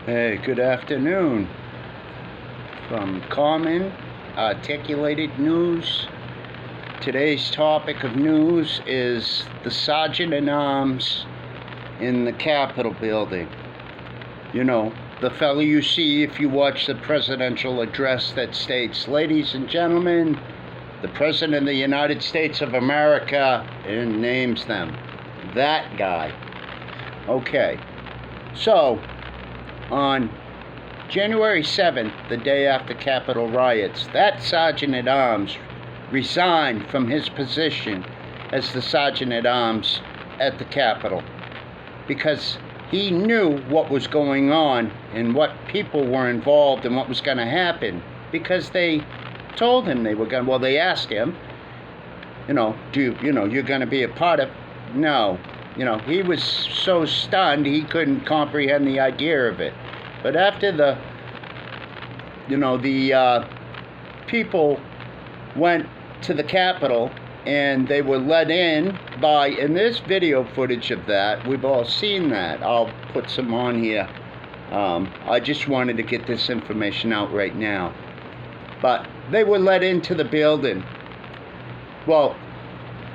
Hey, good afternoon. From Common Articulated News. Today's topic of news is the Sergeant-at-Arms in the Capitol building. You know, the fellow you see if you watch the presidential address that states, "Ladies and gentlemen, the President of the United States of America," and names them. That guy. Okay. So, on January 7th, the day after Capitol riots, that Sergeant-at-Arms resigned from his position as the Sergeant-at-Arms at the Capitol because he knew what was going on and what people were involved and what was going to happen, because they told him they were going to, well, they asked him, you're going to be a part of, no. He was so stunned he couldn't comprehend the idea of it. But after the people went to the Capitol and they were let in by, and there's video footage of that. We've all seen that. I'll put some on here. I just wanted to get this information out right now. But they were let into the building. Well,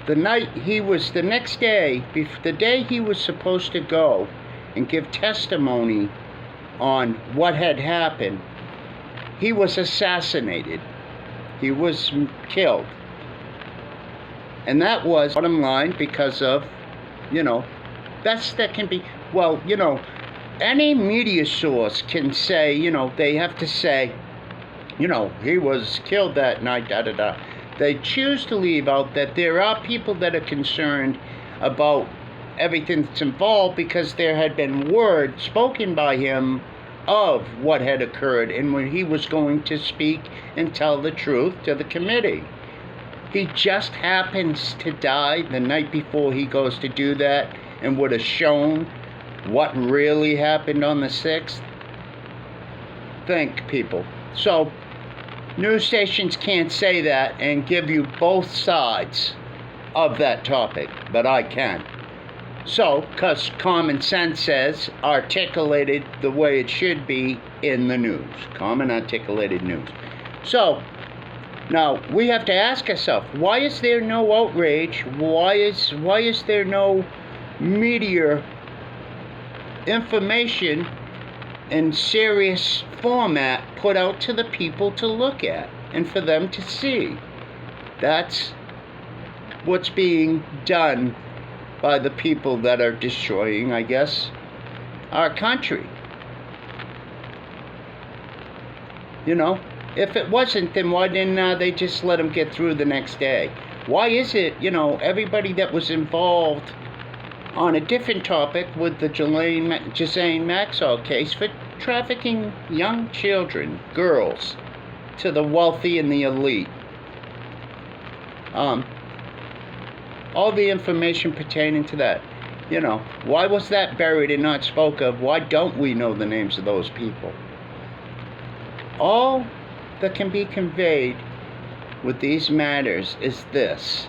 the next day, the day he was supposed to go and give testimony on what had happened, he was assassinated. He was killed. And that was bottom line because of, best that can be, any media source can say, they have to say, he was killed that night, da-da-da. They choose to leave out that there are people that are concerned about everything that's involved because there had been word spoken by him of what had occurred and when he was going to speak and tell the truth to the committee. He just happens to die the night before he goes to do that and would have shown what really happened on the 6th. Think, people. So, news stations can't say that and give you both sides of that topic, but I can. So, because common sense says articulated the way it should be in the news. Common articulated news. So, now we have to ask ourselves, why is there no outrage? Why is there no media information in serious format put out to the people to look at and for them to see? That's what's being done by the people that are destroying, I guess, our country. If it wasn't, then why didn't they just let them get through the next day? Why is it, everybody that was involved on a different topic with the Ghislaine Maxwell case for trafficking young children, girls, to the wealthy and the elite. All the information pertaining to that. Why was that buried and not spoke of? Why don't we know the names of those people? All that can be conveyed with these matters is this.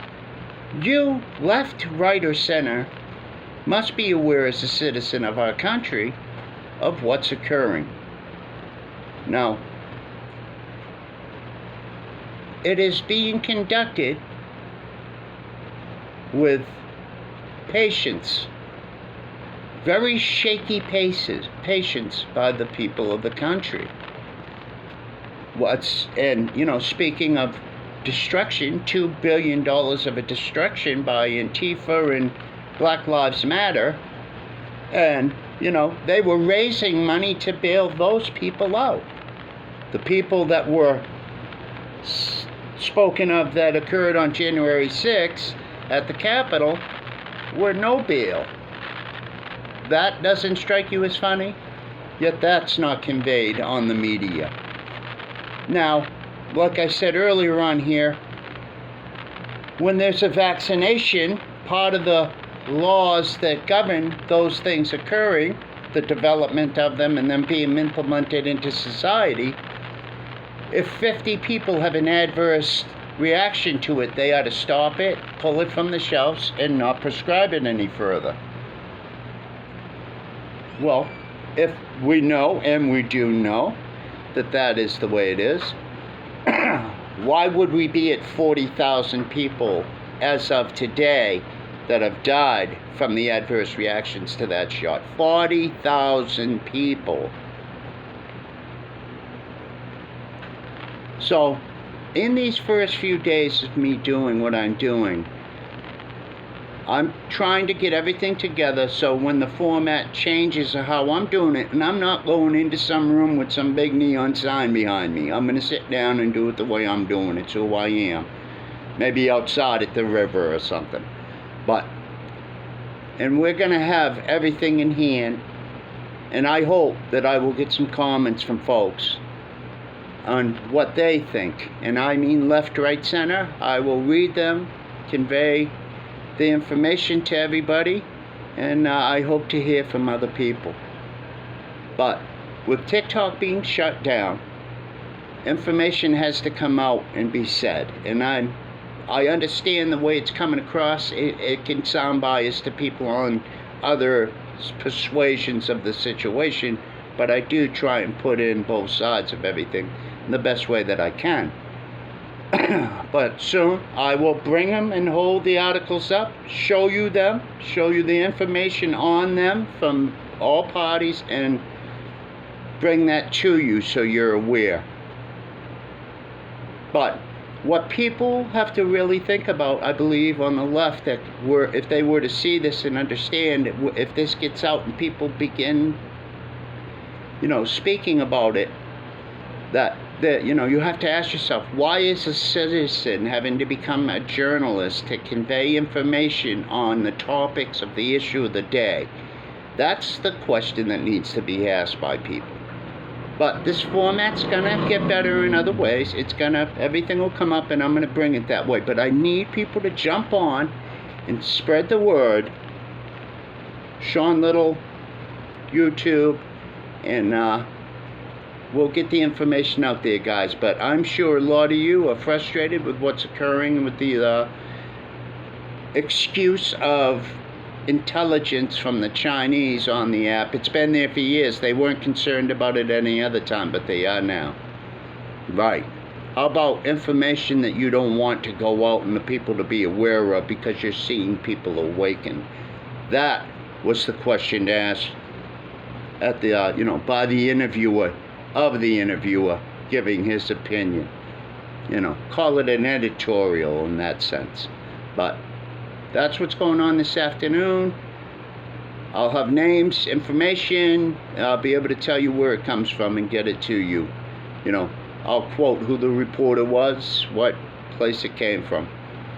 You, left, right, or center, must be aware as a citizen of our country of what's occurring. Now, it is being conducted with patience, very shaky patience by the people of the country. Speaking of destruction, $2 billion of a destruction by Antifa and Black Lives Matter, and they were raising money to bail those people out. The people that were spoken of that occurred on January 6th at the Capitol were no bail. That doesn't strike you as funny? Yet that's not conveyed on the media. Now, like I said earlier on here, when there's a vaccination, part of the laws that govern those things occurring, the development of them and them being implemented into society, if 50 people have an adverse reaction to it, they ought to stop it, pull it from the shelves, and not prescribe it any further. Well, if we know, and we do know, that that is the way it is, why would we be at 40,000 people as of today that have died from the adverse reactions to that shot? 40,000 people. So, in these first few days of me doing what I'm doing, I'm trying to get everything together so when the format changes of how I'm doing it, and I'm not going into some room with some big neon sign behind me. I'm going to sit down and do it the way I'm doing it. It's who I am. Maybe outside at the river or something. And we're going to have everything in hand, and I hope that I will get some comments from folks on what they think. And I mean left, right, center. I will read them, convey the information to everybody, and I hope to hear from other people. But with TikTok being shut down, information has to come out and be said. And I understand the way it's coming across. It can sound biased to people on other persuasions of the situation, but I do try and put in both sides of everything in the best way that I can. But soon I will bring them and hold the articles up, show you them, show you the information on them from all parties, and bring that to you so you're aware. But what people have to really think about, I believe, on the left, that if they were to see this and understand, if this gets out and people begin, speaking about it, that you have to ask yourself, why is a citizen having to become a journalist to convey information on the topics of the issue of the day? That's the question that needs to be asked by people. But this format's gonna get better in other ways. Everything will come up, and I'm gonna bring it that way. But I need people to jump on and spread the word. Sean Little, YouTube, and we'll get the information out there, guys. But I'm sure a lot of you are frustrated with what's occurring with the excuse of intelligence from the Chinese on the app. It's been there for years. They weren't concerned about it any other time, but they are now. Right. How about information that you don't want to go out and the people to be aware of because you're seeing people awaken? That was the question asked at the by the interviewer of the interviewer giving his opinion. Call it an editorial in that sense. But that's what's going on this afternoon. I'll have names, information. I'll be able to tell you where it comes from and get it to you. I'll quote who the reporter was, what place it came from.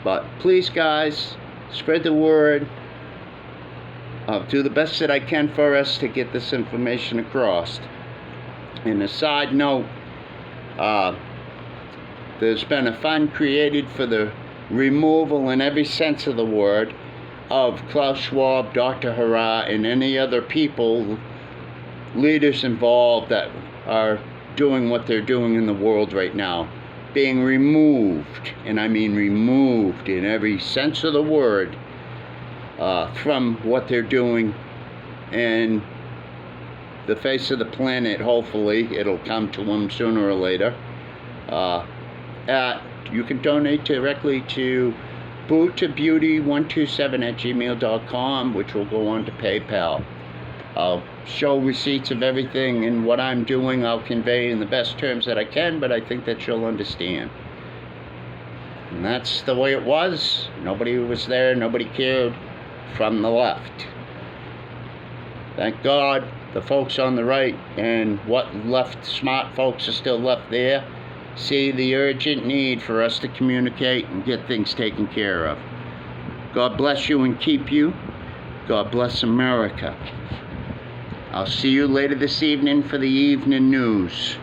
But please, guys, spread the word. I'll do the best that I can for us to get this information across. And a side note, there's been a fund created for the removal, in every sense of the word, of Klaus Schwab, Dr. Hara, and any other people, leaders involved that are doing what they're doing in the world right now, being removed, and I mean removed in every sense of the word, from what they're doing and the face of the planet. Hopefully it'll come to them sooner or later. You can donate directly to bootobeauty127@gmail.com, which will go on to PayPal. I'll show receipts of everything, and what I'm doing I'll convey in the best terms that I can, but I think that you'll understand. And that's the way it was. Nobody was there, nobody cared from the left. Thank God the folks on the right, and what left, smart folks are still left there, see the urgent need for us to communicate and get things taken care of. God bless you and keep you. God bless America. I'll see you later this evening for the evening news.